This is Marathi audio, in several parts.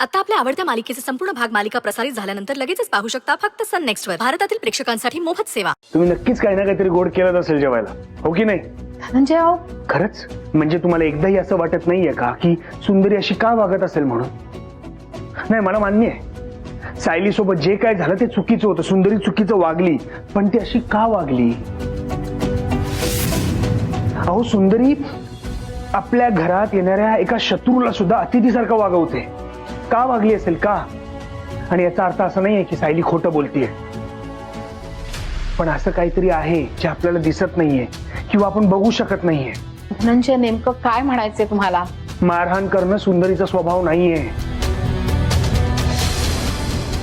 आता आपल्या आवडत्या मालिकेचे संपूर्ण भाग मालिका प्रसारित झाल्यानंतर लगेचच पाहू शकता फक्त सन नेक्स्ट वर भारतातील प्रेक्षकांसाठी मोफत सेवा. तुम्ही नक्कीच काही ना काहीतरी गोड केलं असेल जेवायला, हो की नाही? म्हणजे अहो खरंच म्हणजे तुम्हाला एकदाही असं वाटत नाहीये का की सुंदरी अशी का वागत असेल म्हणून? नाही, मला मान्य आहे सायली सोबत जे काय झालं ते चुकीचं होतं, सुंदरी चुकीचं वागली, पण ती अशी का वागली? अहो सुंदरी आपल्या घरात येणाऱ्या एका शत्रूला सुद्धा अतिथीसारखं वागवते. का वागली असेल का? आणि याचा अर्थ असा नाहीये की सायली खोटं बोलतीये, पण असं काहीतरी आहे जे आपल्याला दिसत नाहीये किंवा आपण बघू शकत नाहीये. धनंजय नेमकं काय म्हणायचंय तुम्हाला? मारहाण करणं सुंदरीचा स्वभाव नाहीये.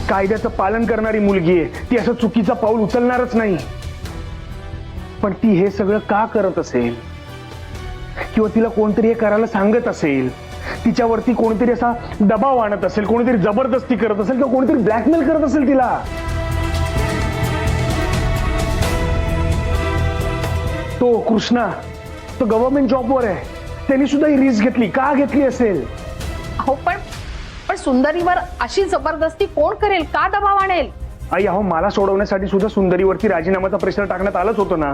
कायद्याचं पालन करणारी मुलगी आहे ती, असं चुकीचं पाऊल उचलणारच नाही. पण ती हे सगळं का करत असेल? किंवा तिला कोणतरी हे करायला सांगत असेल, तिच्यावरती कोणतरी असा दबाव आणत असेल, कोणीतरी जबरदस्ती करत असेल किंवा कोणीतरी ब्लॅकमेल करत असेल तिला. तो कृष्णा तो गव्हर्नमेंट जॉबवर आहे, त्यांनी सुद्धा ही रिस्क घेतली. का घेतली असेल? अहो पण सुंदरीवर अशी जबरदस्ती कोण करेल? का दबाव आणेल? आई अहो, मला सोडवण्यासाठी सुद्धा सुंदरीवरती राजीनाम्याचा प्रेशर टाकण्यात आलंच होतं ना,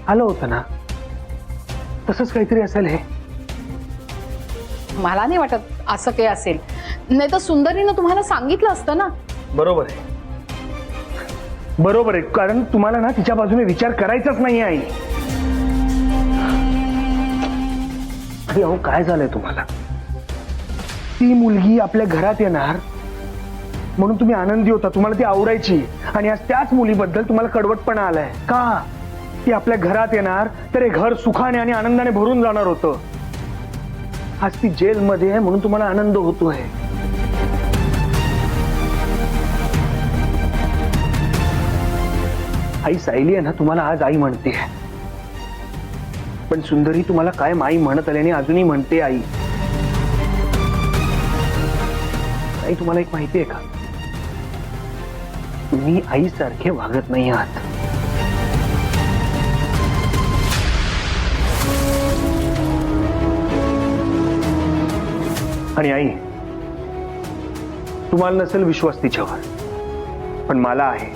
आलं होतं ना. तसंच काहीतरी असेल हे. मला नाही वाटत असं काही असेल, नाही तर सुंदरीनं तुम्हाला सांगितलं असतं ना. बरोबर आहे, बरोबर आहे, कारण तुम्हाला ना तिच्या बाजूने विचार करायचाच नाही आई. अरे अहो, काय झालंय तुम्हाला? ती मुलगी आपल्या घरात येणार म्हणून तुम्ही आनंदी होता, तुम्हाला ती आवडायची, आणि आज त्याच मुलीबद्दल तुम्हाला कडवटपणा आलाय. का? ती आपल्या घरात येणार तर हे घर सुखाने आणि आनंदाने भरून जाणार होतं. आज ती जेलमध्ये आहे म्हणून तुम्हाला आनंद होतोय. आई सायली आहे ना, तुम्हाला आज आई म्हणते, पण सुंदरी तुम्हाला काय आई म्हणत आल्याने अजूनही म्हणते आई. आई तुम्हाला एक माहिती आहे का, तुम्ही आईसारखे वागत नाही आहात. आणि आई, तुम्हाला नसेल विश्वास तिच्यावर, पण मला आहे.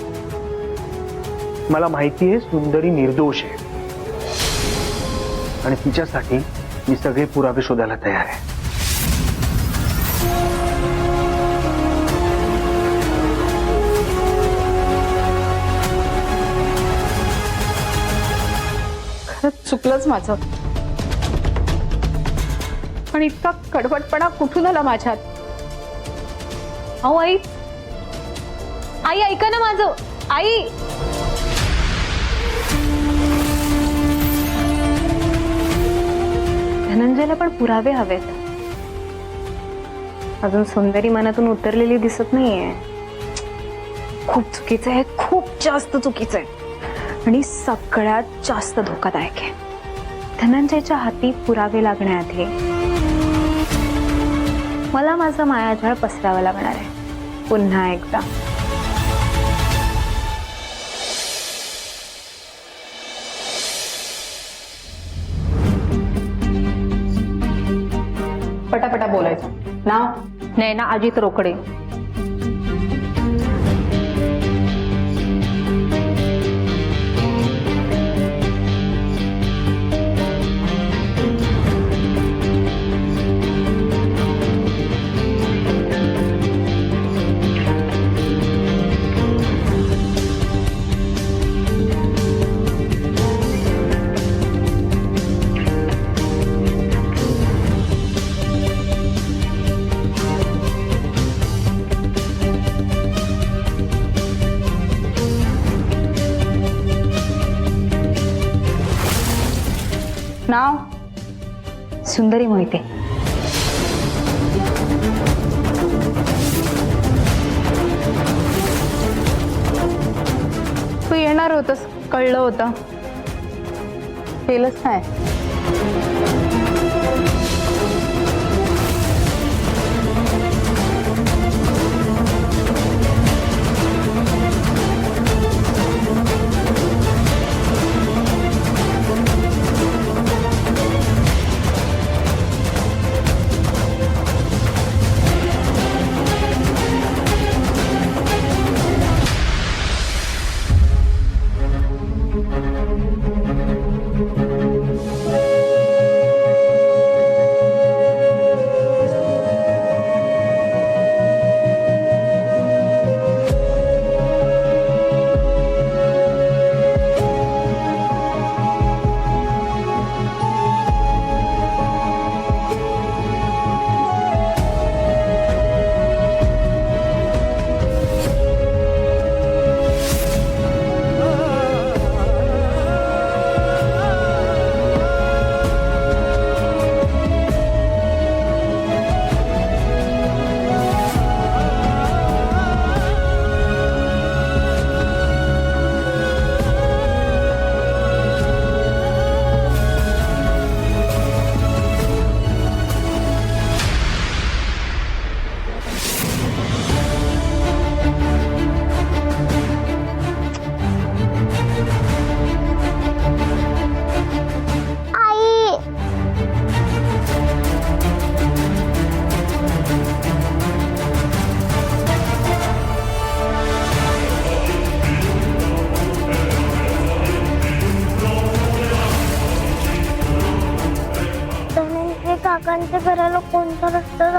मला माहिती आहे सुंदरी निर्दोष आहे आणि तिच्यासाठी मी सगळे पुरावे शोधायला तयार आहे. खरंच चुकलंच माझं, पण इतका कडवटपणा कुठून आला माझ्यात? अहो आई, आई ऐका ना माझं. आई, धनंजयला पण पुरावे हवेत. अजून सुंदरी मनातून उतरलेली दिसत नाहीये. खूप चुकीचं आहे, खूप जास्त चुकीचं आहे, आणि सगळ्यात जास्त धोकादायक आहे. धनंजयच्या हाती पुरावे लागण्याआधी मला माझा मायाजाळ पसरावा लागणार आहे पुन्हा एकदा. पटापटा बोलायचं. नाव? नैना अजित रोकडे. नाव? सुंदरी मोहिते. तू येणार होतस, कळलं होतं, केलंच नाही.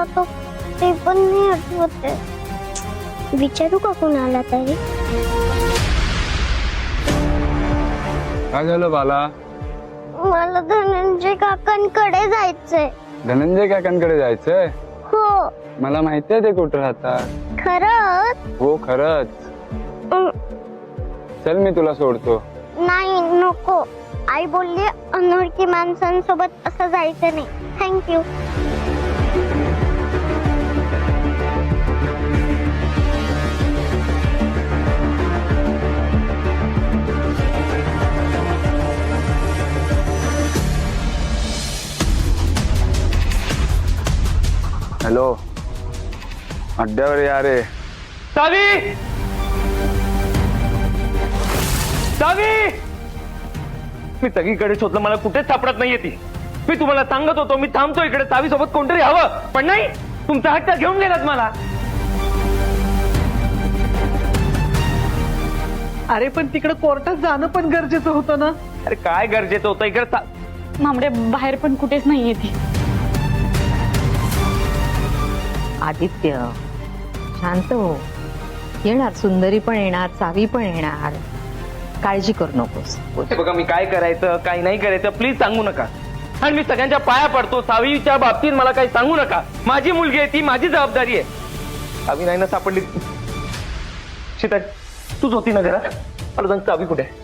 जातो ते पण नाही आठवते. विचारू का कोणाला तरी? काय झालं बाला? मला धनंजय काकांकडे जायचंय. धनंजय काकांकडे जायचंय? हो. मला माहितीये ते कुठं राहतात. खरंच? हो खरंच. अं, चल मी तुला सोडतो. नाही नको. आई बोलली अनोळखी माणसांसोबत असं जायचं नाही. थँक्यू. हॅलो, अड्ड्यावर या रे. सावी, सावी, मी सगळीकडे शोधलं, मला कुठेच सापडत नाहीये ती. मी तुम्हाला सांगत होतो मी थांबतो इकडे, सावी सोबत कोणतरी हवं, पण नाही, तुमचा हट्ट घेऊन गेलात मला. अरे पण तिकडे कोर्टात जाणं पण गरजेचं होतं ना. अरे काय गरजेचं होतं इकडे? मामडे बाहेर पण कुठेच नाहीये ती. आदित्य शांत हो, येणार, सुंदरी पण येणार, सावी पण येणार, काळजी करू नकोस. हे बघा, मी काय करायचं काय नाही करायचं प्लीज सांगू नका. आणि मी सगळ्यांच्या पाया पडतो, सावीच्या बाबतीत मला काही सांगू नका. माझी मुलगी आहे ती, माझी जबाबदारी आहे. सावी नाही ना सापडली. शीतल, तूच होती ना घरात, मला सांग सावी कुठे आहे?